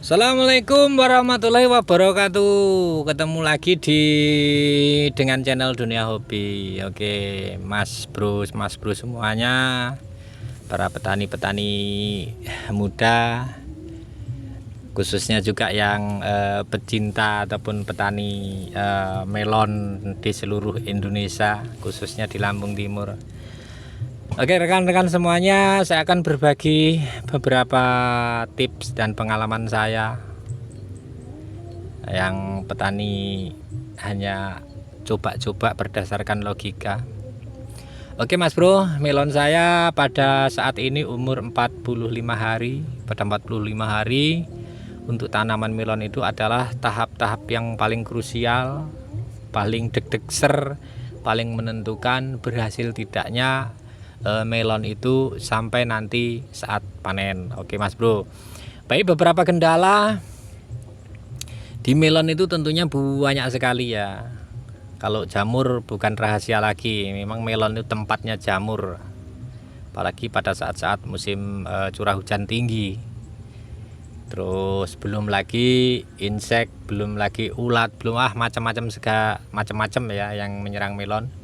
Assalamualaikum warahmatullahi wabarakatuh. Ketemu lagi dengan channel Dunia Hobi. Oke, Mas Bro semuanya, para petani-petani muda, khususnya juga yang pecinta ataupun petani melon di seluruh Indonesia, khususnya di Lampung Timur. Oke rekan-rekan semuanya, saya akan berbagi beberapa tips dan pengalaman saya yang petani hanya coba-coba berdasarkan logika. Oke Mas Bro, melon saya pada saat ini umur 45 hari. Pada 45 hari untuk tanaman melon itu adalah tahap-tahap yang paling krusial, paling deg-degser, paling menentukan berhasil tidaknya melon itu sampai nanti saat panen. Oke Mas Bro, baik, beberapa kendala di melon itu tentunya banyak sekali ya. Kalau jamur bukan rahasia lagi, memang melon itu tempatnya jamur, apalagi pada saat-saat musim curah hujan tinggi. Terus belum lagi insek, belum lagi ulat, belum macam-macam ya yang menyerang melon.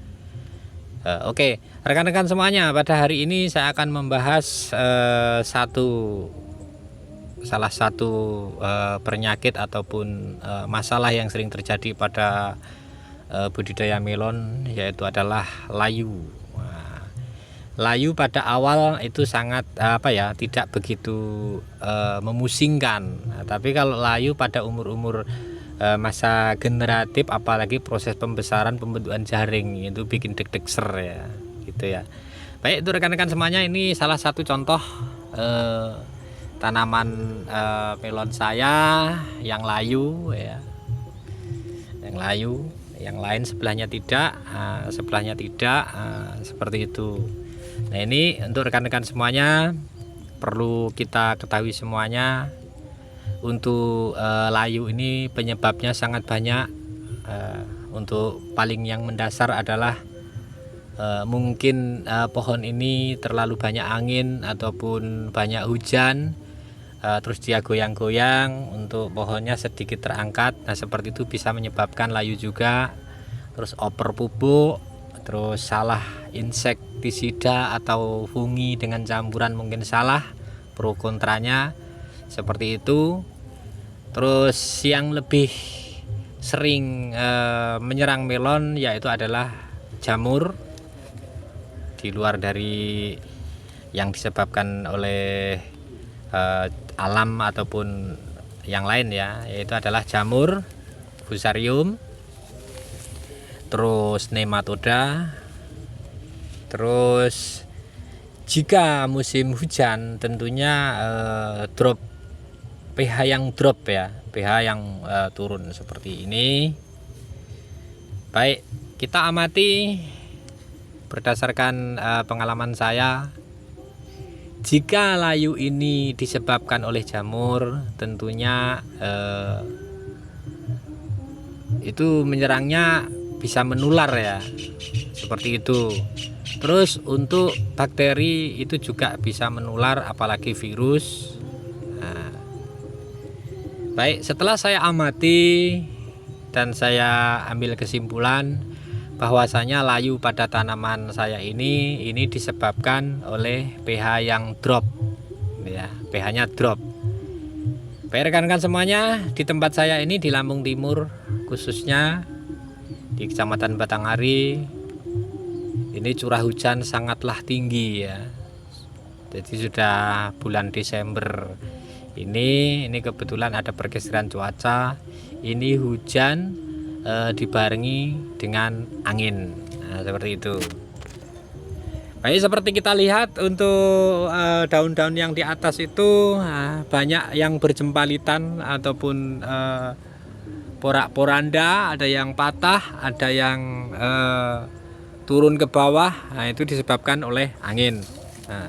Oke, rekan-rekan semuanya, pada hari ini saya akan membahas salah satu penyakit ataupun masalah yang sering terjadi pada budidaya melon, yaitu adalah layu. Nah, layu pada awal itu sangat tidak begitu memusingkan. Nah, tapi kalau layu pada umur-umur masa generatif, apalagi proses pembesaran pembentukan jaring, itu bikin deg-degser ya, gitu ya. Baik, itu rekan-rekan semuanya, ini salah satu contoh tanaman melon saya yang layu ya, yang lain sebelahnya tidak, seperti itu. Nah, ini untuk rekan-rekan semuanya perlu kita ketahui semuanya. Untuk layu ini penyebabnya sangat banyak. Untuk paling yang mendasar adalah mungkin pohon ini terlalu banyak angin ataupun banyak hujan, terus dia goyang-goyang untuk pohonnya sedikit terangkat. Nah, seperti itu bisa menyebabkan layu juga. Terus oper pupuk, terus salah insektisida atau fungi dengan campuran mungkin salah, pro kontranya seperti itu. Terus yang lebih sering menyerang melon yaitu adalah jamur, di luar dari yang disebabkan oleh alam ataupun yang lain ya, yaitu adalah jamur, fusarium, terus nematoda. Terus jika musim hujan tentunya pH yang drop ya, pH yang turun seperti ini. Baik, kita amati berdasarkan pengalaman saya. Jika layu ini disebabkan oleh jamur, tentunya itu menyerangnya bisa menular ya, seperti itu. Terus untuk bakteri itu juga bisa menular, apalagi virus. Nah, baik, setelah saya amati dan saya ambil kesimpulan bahwasanya layu pada tanaman saya ini disebabkan oleh pH yang drop ya, pH-nya drop. Baik rekan-rekan semuanya, di tempat saya ini di Lampung Timur, khususnya di Kecamatan Batanghari, ini curah hujan sangatlah tinggi ya. Jadi sudah bulan Desember ini kebetulan ada pergeseran cuaca. Ini hujan dibarengi dengan angin. Nah, seperti itu. Baik, seperti kita lihat untuk daun-daun yang di atas itu banyak yang berjempalitan ataupun porak-poranda, ada yang patah, ada yang turun ke bawah. Nah, itu disebabkan oleh angin. Nah,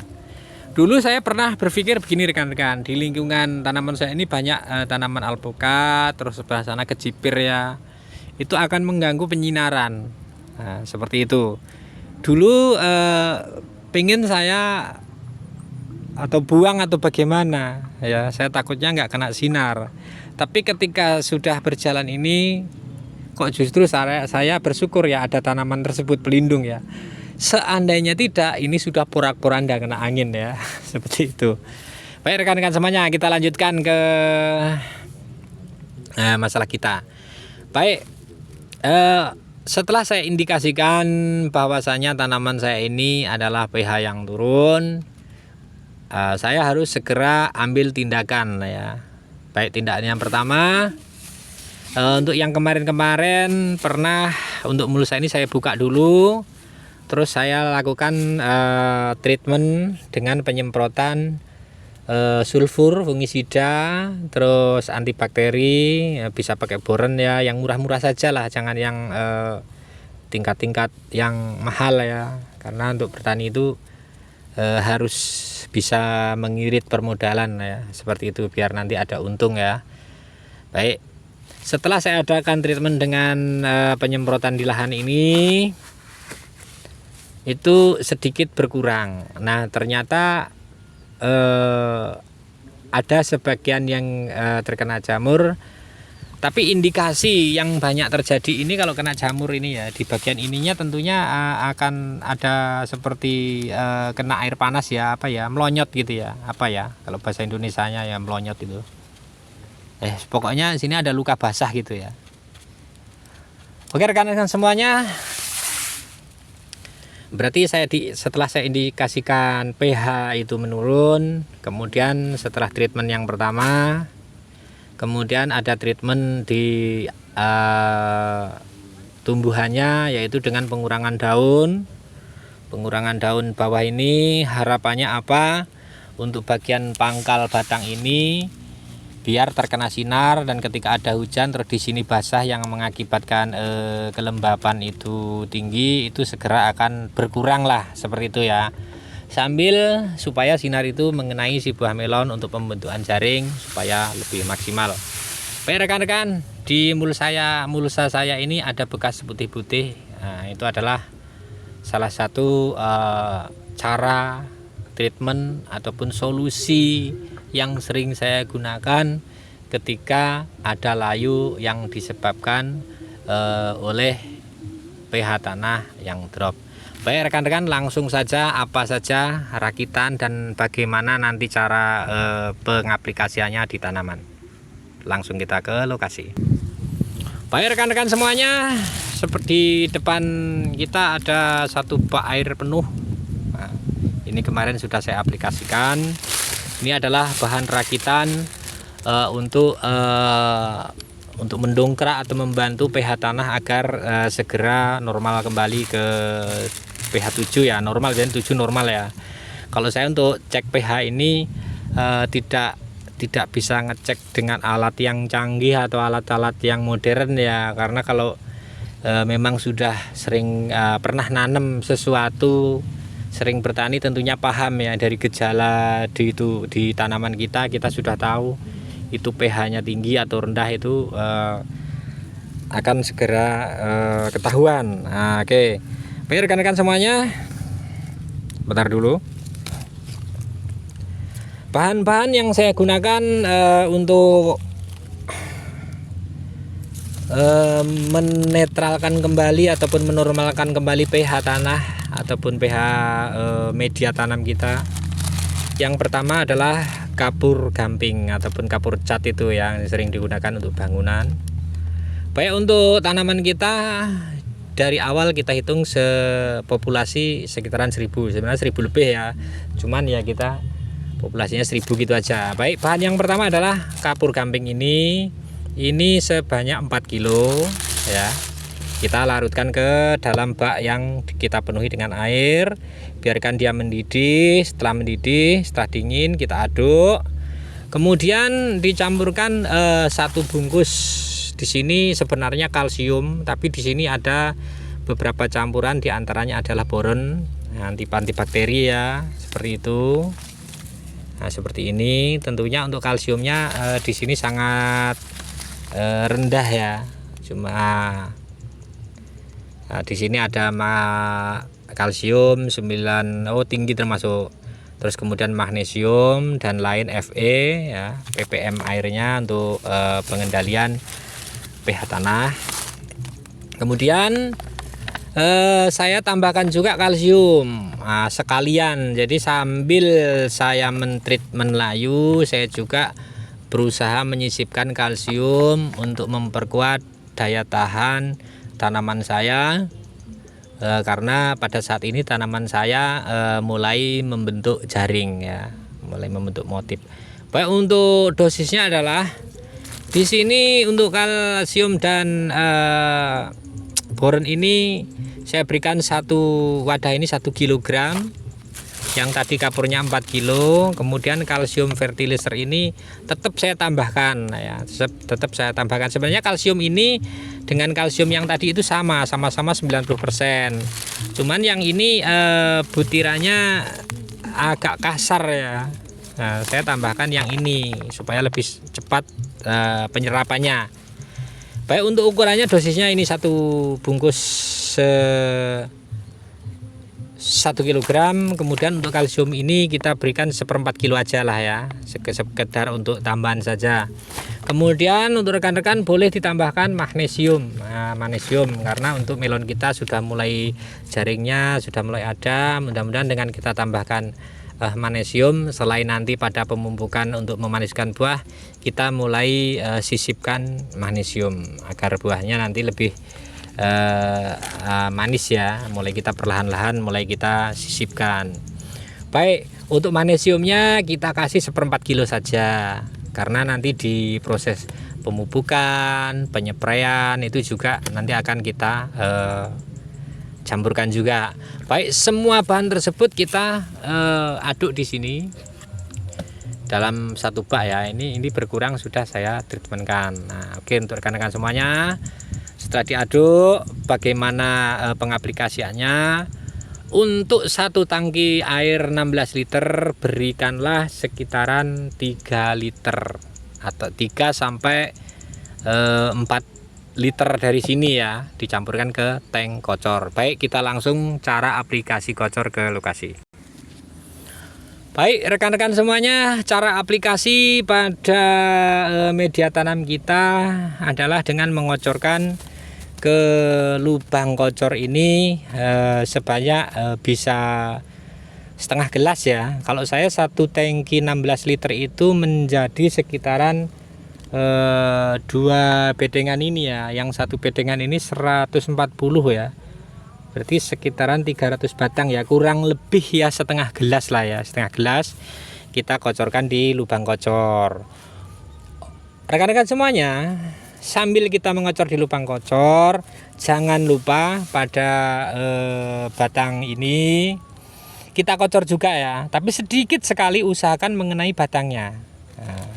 dulu saya pernah berpikir begini rekan-rekan, di lingkungan tanaman saya ini banyak tanaman alpukat, terus sebelah sana kejipir ya, itu akan mengganggu penyinaran. Nah, seperti itu. Dulu pengen saya atau buang atau bagaimana, ya, saya takutnya nggak kena sinar. Tapi ketika sudah berjalan ini, kok justru saya bersyukur ya ada tanaman tersebut pelindung ya. Seandainya tidak, ini sudah porak-poranda kena angin ya. Seperti itu. Baik rekan-rekan semuanya, kita lanjutkan ke masalah kita. Baik, setelah saya indikasikan bahwasanya tanaman saya ini adalah pH yang turun, saya harus segera ambil tindakan ya. Baik, tindakan yang pertama, untuk yang kemarin-kemarin pernah untuk mulsa ini saya buka dulu, terus saya lakukan treatment dengan penyemprotan sulfur, fungisida, terus antibakteri, ya, bisa pakai boron ya, yang murah-murah saja lah, jangan yang tingkat-tingkat yang mahal ya, karena untuk bertani itu harus bisa mengirit permodalan ya, seperti itu biar nanti ada untung ya. Baik, setelah saya adakan treatment dengan penyemprotan di lahan ini, itu sedikit berkurang. Nah ternyata ada sebagian yang terkena jamur, tapi indikasi yang banyak terjadi ini kalau kena jamur ini ya, di bagian ininya tentunya akan ada seperti kena air panas ya, apa ya, melonyot gitu ya, apa ya kalau bahasa Indonesianya ya, melonyot itu. Pokoknya sini ada luka basah gitu ya. Oke rekan-rekan semuanya, berarti setelah saya indikasikan pH itu menurun, kemudian setelah treatment yang pertama, kemudian ada treatment di tumbuhannya, yaitu dengan pengurangan daun. Pengurangan daun bawah ini harapannya apa? Untuk bagian pangkal batang ini biar terkena sinar, dan ketika ada hujan terus di sini basah yang mengakibatkan kelembapan itu tinggi, itu segera akan berkurang lah, seperti itu ya. Sambil supaya sinar itu mengenai si buah melon untuk pembentukan jaring supaya lebih maksimal. Baik rekan-rekan, di mulsa saya ini ada bekas putih-putih. Nah, itu adalah salah satu cara treatment ataupun solusi yang sering saya gunakan ketika ada layu yang disebabkan oleh pH tanah yang drop. Baik rekan-rekan, langsung saja apa saja rakitan dan bagaimana nanti cara pengaplikasiannya di tanaman. Langsung kita ke lokasi. Baik rekan-rekan semuanya, seperti depan kita ada satu bak air penuh. Nah, ini kemarin sudah saya aplikasikan. Ini adalah bahan rakitan untuk mendongkrak atau membantu pH tanah agar segera normal kembali ke pH 7 ya, normal, dan 7 normal ya. Kalau saya untuk cek pH ini tidak bisa ngecek dengan alat yang canggih atau alat-alat yang modern ya, karena kalau memang sudah sering pernah nanam sesuatu, sering bertani, tentunya paham ya dari gejala di tanaman kita sudah tahu itu pH-nya tinggi atau rendah, itu akan segera ketahuan. Nah, oke. Baik rekan-rekan semuanya, bentar dulu. Bahan-bahan yang saya gunakan untuk menetralkan kembali ataupun menormalkan kembali pH tanah ataupun pH media tanam kita, yang pertama adalah kapur gamping ataupun kapur cat, itu yang sering digunakan untuk bangunan. Baik, untuk tanaman kita dari awal kita hitung sepopulasi sekitaran 1000, sebenarnya 1000 lebih ya, cuman ya kita populasinya 1000 gitu aja. Baik, bahan yang pertama adalah kapur gamping ini sebanyak 4 kilo ya. Kita larutkan ke dalam bak yang kita penuhi dengan air, biarkan dia mendidih. Setelah mendidih, setelah dingin kita aduk. Kemudian dicampurkan 1 bungkus. Di sini sebenarnya kalsium, tapi di sini ada beberapa campuran, diantaranya adalah boron, antibakteri ya, seperti itu. Nah, seperti ini. Tentunya untuk kalsiumnya di sini sangat rendah ya. Cuma di sini ada kalsium 9, tinggi, termasuk terus kemudian magnesium dan lain Fe ya, ppm airnya untuk pengendalian pH tanah. Kemudian saya tambahkan juga kalsium sekalian. Jadi sambil saya mentreatment layu, saya juga berusaha menyisipkan kalsium untuk memperkuat daya tahan tanaman saya, karena pada saat ini tanaman saya mulai membentuk jaring ya, mulai membentuk motif. Baik, untuk dosisnya adalah di sini untuk kalsium dan boron ini saya berikan satu wadah ini 1 kg, yang tadi kapurnya 4 kilo. Kemudian kalsium fertilizer ini tetap saya tambahkan ya, tetap saya tambahkan. Sebenarnya kalsium ini dengan kalsium yang tadi itu sama-sama 90%. Cuman yang ini butirannya agak kasar ya. Nah, saya tambahkan yang ini supaya lebih cepat penyerapannya. Baik, untuk ukurannya dosisnya ini satu bungkus 1 kg. Kemudian untuk kalsium ini kita berikan 1/4 kilo aja lah ya, sekedar untuk tambahan saja. Kemudian untuk rekan-rekan boleh ditambahkan magnesium. Magnesium karena untuk melon kita sudah mulai jaringnya sudah mulai ada. Mudah-mudahan dengan kita tambahkan magnesium, selain nanti pada pemupukan untuk memaniskan buah, kita mulai sisipkan magnesium agar buahnya nanti lebih manis ya. Mulai kita perlahan-lahan mulai kita sisipkan. Baik, untuk magnesiumnya kita kasih 1/4 kilo saja, karena nanti di proses pemupukan, penyepraian itu juga nanti akan kita campurkan juga. Baik, semua bahan tersebut kita aduk di sini dalam satu bak ya. Ini berkurang sudah saya treatmentkan. Nah, oke, untuk rekan-rekan semuanya, setelah diaduk, bagaimana pengaplikasiannya? Untuk satu tangki air 16 liter berikanlah sekitaran 3 liter atau 3 sampai 4 liter dari sini ya, dicampurkan ke tank kocor. Baik, kita langsung cara aplikasi kocor ke lokasi. Baik, rekan-rekan semuanya, cara aplikasi pada media tanam kita adalah dengan mengocorkan ke lubang kocor ini sebanyak bisa setengah gelas ya. Kalau saya satu tangki 16 liter itu menjadi sekitaran 2 bedengan ini ya. Yang satu bedengan ini 140 ya, berarti sekitaran 300 batang ya, kurang lebih ya setengah gelas lah ya, setengah gelas kita kocorkan di lubang kocor. Rekan-rekan semuanya, sambil kita mengocor di lubang kocor, jangan lupa pada batang ini kita kocor juga ya, tapi sedikit sekali, usahakan mengenai batangnya.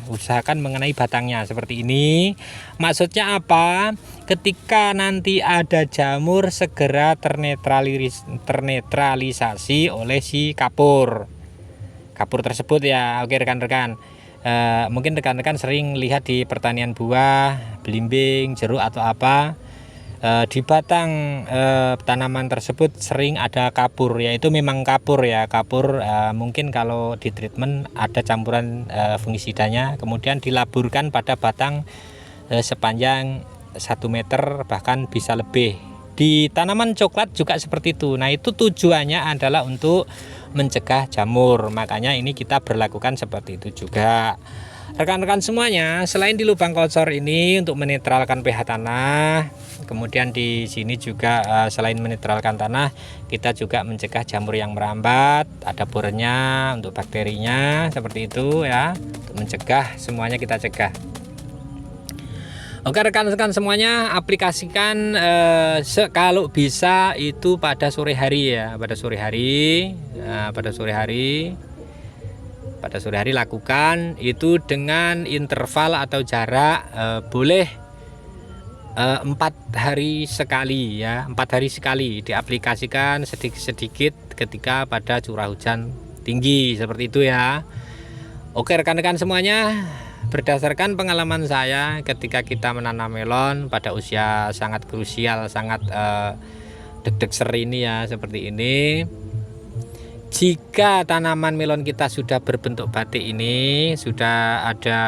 Usahakan mengenai batangnya seperti ini. Maksudnya apa? Ketika nanti ada jamur, segera ternetralisasi oleh si kapur tersebut ya. Oke rekan-rekan, mungkin rekan-rekan sering lihat di pertanian buah, belimbing, jeruk atau apa, di batang tanaman tersebut sering ada kapur, yaitu memang kapur ya. Kapur mungkin kalau di treatment ada campuran fungisidanya, kemudian dilaburkan pada batang sepanjang 1 meter bahkan bisa lebih. Di tanaman coklat juga seperti itu. Nah, itu tujuannya adalah untuk mencegah jamur, makanya ini kita berlakukan seperti itu juga. Rekan-rekan semuanya, selain di lubang kocor ini untuk menetralkan pH tanah, kemudian di sini juga selain menetralkan tanah, kita juga mencegah jamur yang merambat, ada boronnya untuk bakterinya seperti itu ya. Untuk mencegah, semuanya kita cegah. Oke rekan-rekan semuanya, aplikasikan kalau bisa itu pada sore hari ya, pada sore hari. Nah, pada sore hari lakukan itu dengan interval atau jarak boleh 4 hari sekali ya, 4 hari sekali diaplikasikan sedikit-sedikit ketika pada curah hujan tinggi seperti itu ya. Oke rekan-rekan semuanya, berdasarkan pengalaman saya ketika kita menanam melon pada usia sangat krusial, sangat deg-deg ser ini ya, seperti ini, Jika tanaman melon kita sudah berbentuk batik ini, sudah ada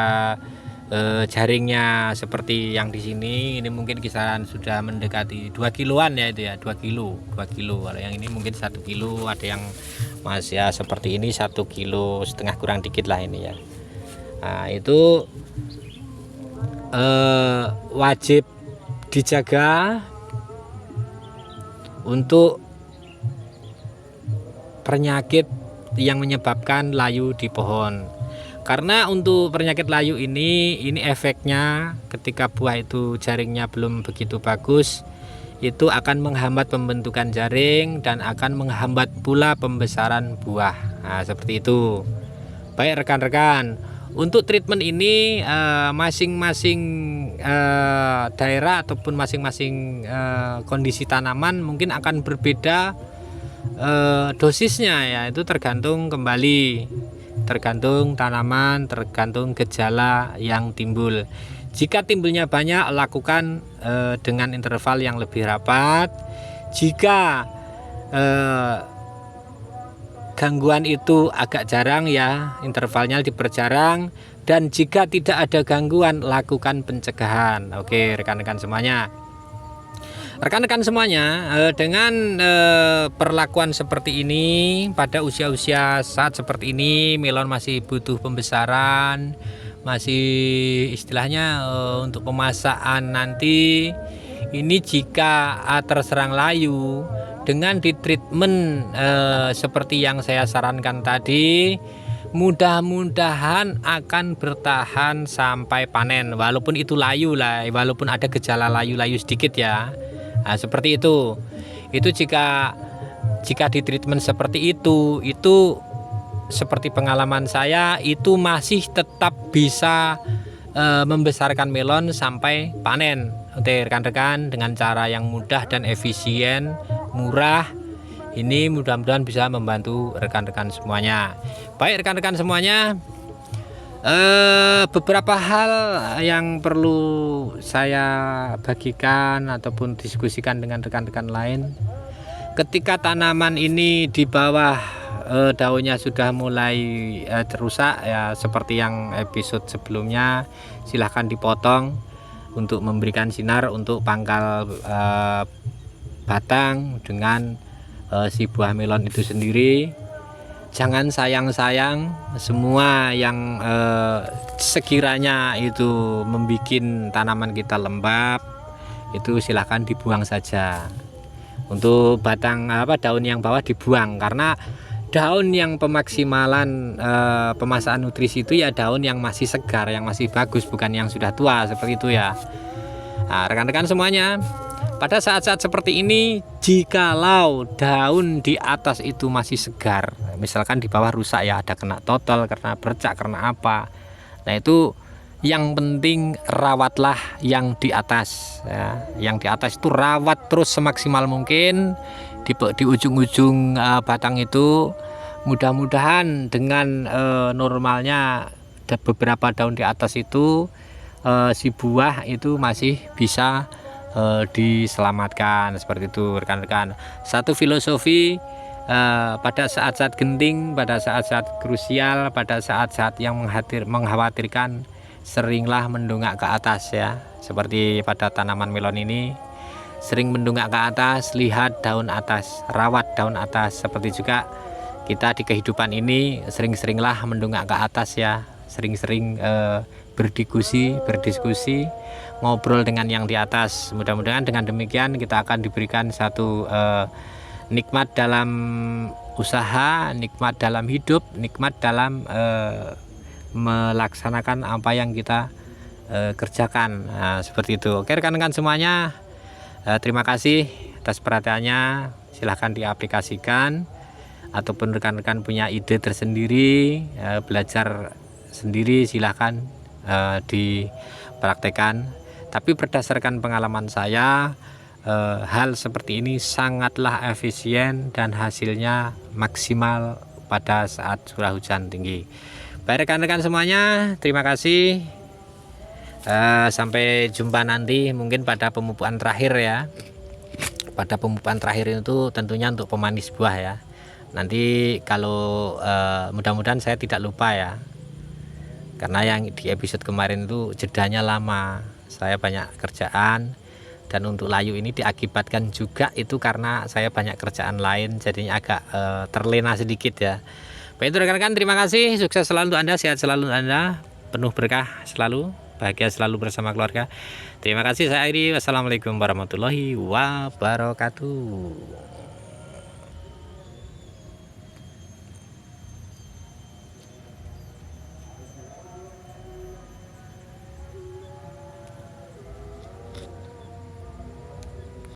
jaringnya seperti yang di sini, ini mungkin kisaran sudah mendekati 2 kiloan ya, itu ya 2 kilo. Kalau yang ini mungkin 1 kilo, ada yang masih ya seperti ini 1,5 kilo kurang dikit lah ini ya. Nah, itu wajib dijaga untuk penyakit yang menyebabkan layu di pohon. Karena untuk penyakit layu ini efeknya ketika buah itu jaringnya belum begitu bagus, itu akan menghambat pembentukan jaring dan akan menghambat pula pembesaran buah. Nah, seperti itu. Baik rekan-rekan, untuk treatment ini masing-masing daerah ataupun masing-masing kondisi tanaman mungkin akan berbeda dosisnya ya, itu tergantung kembali, tergantung tanaman, tergantung gejala yang timbul. Jika timbulnya banyak, lakukan dengan interval yang lebih rapat. Jika gangguan itu agak jarang ya, intervalnya diperjarang. Dan jika tidak ada gangguan, lakukan pencegahan. Oke rekan-rekan semuanya. Rekan-rekan semuanya, dengan perlakuan seperti ini pada usia-usia saat seperti ini, melon masih butuh pembesaran, masih istilahnya untuk pemasakan nanti. Ini jika terserang layu, dengan ditreatment seperti yang saya sarankan tadi, mudah-mudahan akan bertahan sampai panen, walaupun itu layu lah, walaupun ada gejala layu-layu sedikit ya. Nah, seperti itu jika di treatment seperti itu seperti pengalaman saya, itu masih tetap bisa membesarkan melon sampai panen. Oke rekan-rekan, dengan cara yang mudah dan efisien, murah, ini mudah-mudahan bisa membantu rekan-rekan semuanya. Baik rekan-rekan semuanya, beberapa hal yang perlu saya bagikan ataupun diskusikan dengan rekan-rekan lain. Ketika tanaman ini di bawah daunnya sudah mulai rusak ya, seperti yang episode sebelumnya, silahkan dipotong untuk memberikan sinar untuk pangkal batang dengan si buah melon itu sendiri. Jangan sayang-sayang, semua yang sekiranya itu membuat tanaman kita lembab, itu silahkan dibuang saja. Untuk batang daun yang bawah dibuang, karena daun yang pemaksimalan pemasakan nutrisi itu ya daun yang masih segar, yang masih bagus, bukan yang sudah tua seperti itu ya. Nah, rekan-rekan semuanya, pada saat-saat seperti ini, jikalau daun di atas itu masih segar, misalkan di bawah rusak ya, ada kena total, karena bercak, karena apa, nah itu yang penting rawatlah yang di atas ya. Yang di atas itu rawat terus semaksimal mungkin di ujung-ujung batang itu. Mudah-mudahan dengan normalnya beberapa daun di atas itu si buah itu masih bisa diselamatkan, seperti itu rekan-rekan. Satu filosofi pada saat-saat genting, pada saat-saat krusial, pada saat-saat yang mengkhawatirkan, seringlah mendongak ke atas ya, seperti pada tanaman melon ini, sering mendongak ke atas, lihat daun atas, rawat daun atas. Seperti juga kita di kehidupan ini sering-seringlah mendongak ke atas ya, sering-sering berdiskusi, ngobrol dengan yang di atas. Mudah-mudahan dengan demikian kita akan diberikan satu nikmat dalam usaha, nikmat dalam hidup, nikmat dalam melaksanakan apa yang kita kerjakan. Nah, seperti itu. Oke rekan-rekan semuanya, terima kasih atas perhatiannya. Silahkan diaplikasikan, ataupun rekan-rekan punya ide tersendiri, belajar sendiri, silahkan dipraktekkan. Tapi berdasarkan pengalaman saya, hal seperti ini sangatlah efisien dan hasilnya maksimal pada saat curah hujan tinggi. Baik rekan-rekan semuanya, terima kasih. Sampai jumpa nanti mungkin pada pemupukan terakhir ya. Pada pemupukan terakhir itu tentunya untuk pemanis buah ya. Nanti kalau mudah-mudahan saya tidak lupa ya, karena yang di episode kemarin itu jedanya lama, saya banyak kerjaan. Dan untuk layu ini diakibatkan juga itu karena saya banyak kerjaan lain, jadinya agak terlena sedikit ya. Baik itu rekan-rekan, terima kasih, sukses selalu untuk Anda, sehat selalu untuk Anda, penuh berkah selalu, bahagia selalu bersama keluarga. Terima kasih, saya Airi. Wassalamualaikum warahmatullahi wabarakatuh.